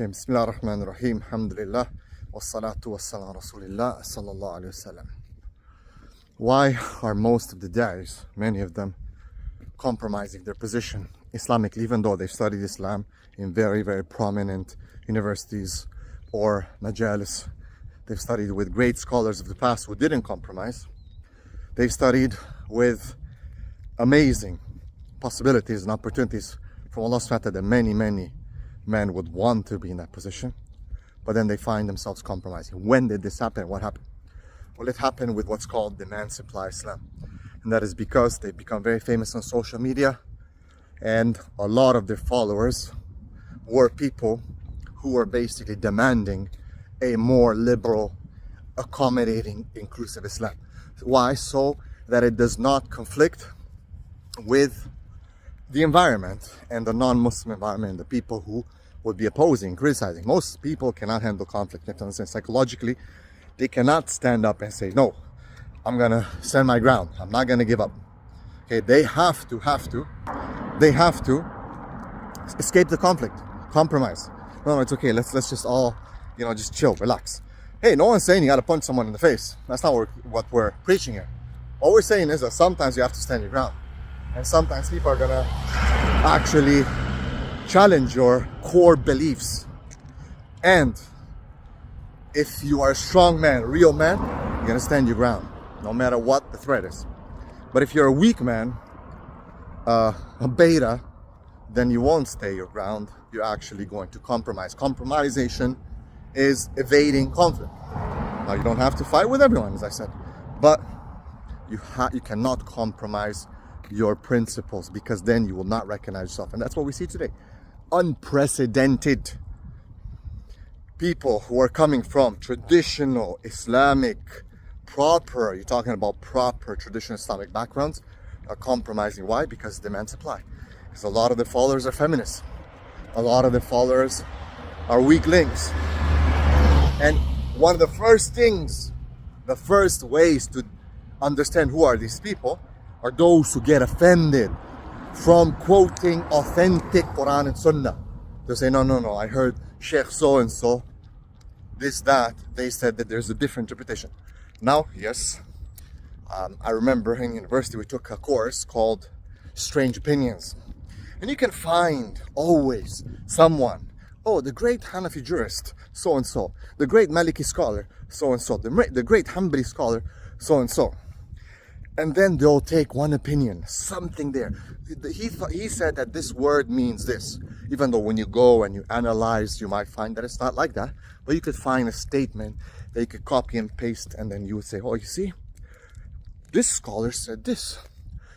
Okay, Bismillah ar-Rahman ar-Rahim, Alhamdulillah, wassalatu wassalam Rasulillah, sallallahu alayhi wasallam. Why are most of the da'is, many of them, compromising their position Islamically, even though they've studied Islam in very, very prominent universities or majalis? They've studied with great scholars of the past who didn't compromise. They've studied with amazing possibilities and opportunities from Allah subhanahu wa ta'ala that many, many men would want to be in that position, but then they find themselves compromising. When did this happen? What happened? Well, it happened with what's called demand supply Islam, and that is because they've become very famous on social media, and a lot of their followers were people who were basically demanding a more liberal, accommodating, inclusive Islam. Why? So that it does not conflict with the environment and the non-Muslim environment, the people who would be opposing, criticizing. Most people cannot handle conflict. You have to understand, psychologically, they cannot stand up and say, no, I'm gonna stand my ground. I'm not gonna give up. Okay, they have to escape the conflict, compromise. No, it's okay. Let's just all, just chill, relax. Hey, no one's saying you gotta punch someone in the face. That's not what we're preaching here. What we're saying is that sometimes you have to stand your ground. And sometimes people are gonna actually challenge your core beliefs. And if you are a strong man, real man, you're gonna stand your ground, no matter what the threat is. But if you're a weak man, a beta, then you won't stay your ground. You're actually going to compromise. Compromisation is evading conflict. Now, you don't have to fight with everyone, as I said, but you cannot compromise your principles, because then you will not recognize yourself. And that's what we see today. Unprecedented people who are coming from traditional Islamic, you're talking about proper traditional Islamic backgrounds, are compromising. Why? Because demand supply. Because a lot of the followers are feminists. A lot of the followers are weaklings. And one of the first ways to understand who are these people are those who get offended from quoting authentic Quran and Sunnah. They say, no, I heard Sheikh so-and-so, this, that. They said that there's a different interpretation. Now, yes, I remember in university we took a course called Strange Opinions. And you can find always someone, the great Hanafi jurist, so-and-so, the great Maliki scholar, so-and-so, the great Hanbali scholar, so-and-so. And then they'll take one opinion, something there. He said that this word means this. Even though when you go and you analyze, you might find that it's not like that. But you could find a statement that you could copy and paste, and then you would say, you see, this scholar said this.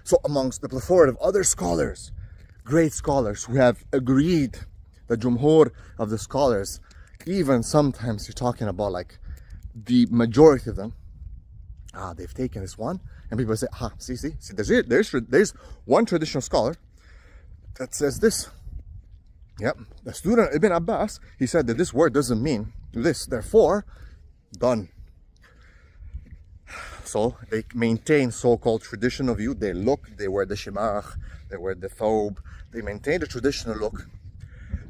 So amongst the plethora of other scholars, great scholars who have agreed, the jumhur of the scholars, even sometimes you're talking about like the majority of them, they've taken this one, and people say, see, there's one traditional scholar that says this. Yep, the student Ibn Abbas, he said that this word doesn't mean this, therefore, done. So they maintain so-called traditional view. They wear the shimagh, they wear the thobe, they maintain the traditional look.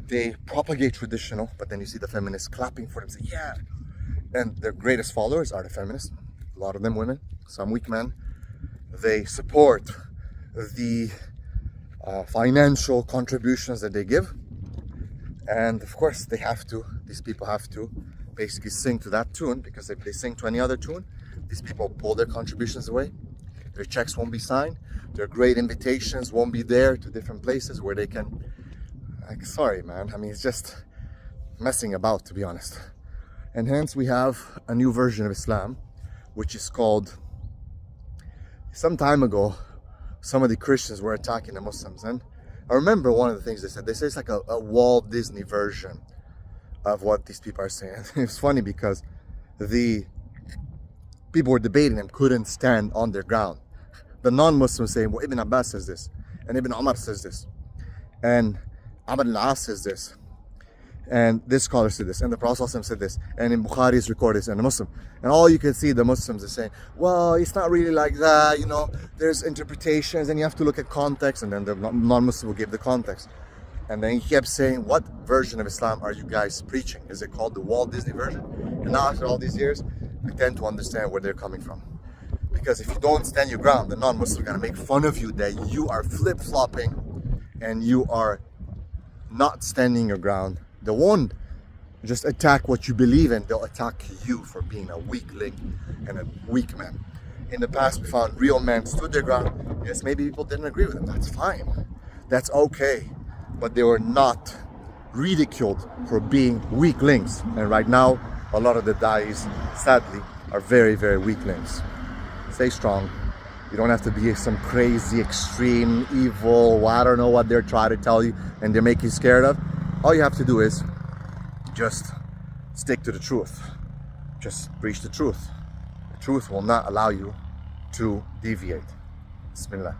They propagate traditional, but then you see the feminists clapping for them, say, yeah. And their greatest followers are the feminists. A lot of them women, some weak men. They support the financial contributions that they give. And of course, these people have to basically sing to that tune, because if they sing to any other tune, these people pull their contributions away. Their checks won't be signed. Their great invitations won't be there to different places where they can, sorry, man. It's just messing about, to be honest. And hence we have a new version of Islam, which is called, some time ago, some of the Christians were attacking the Muslims. And I remember one of the things they said it's like a Walt Disney version of what these people are saying. It's funny because the people were debating them couldn't stand on their ground. The non-Muslims saying, well, Ibn Abbas says this, and Ibn Umar says this, and Amr al-As says this, and this scholar said this, and the Prophet said this, and in Bukhari is recorded this, and the Muslim. And all you can see the Muslims are saying, well, it's not really like that, there's interpretations, and you have to look at context, and then the non-Muslim will give the context. And then he kept saying, what version of Islam are you guys preaching? Is it called the Walt Disney version? And now after all these years, I tend to understand where they're coming from. Because if you don't stand your ground, the non-Muslims are going to make fun of you that you are flip-flopping and you are not standing your ground. They won't just attack what you believe in, they'll attack you for being a weakling and a weak man. In the past, we found real men stood their ground. Yes, maybe people didn't agree with them. That's fine. That's okay. But they were not ridiculed for being weaklings. And right now, a lot of the da'is, sadly, are very, very weaklings. Stay strong. You don't have to be some crazy, extreme, evil, I don't know what they're trying to tell you and they make you scared of. All you have to do is just stick to the truth. Just preach the truth. The truth will not allow you to deviate. Bismillah.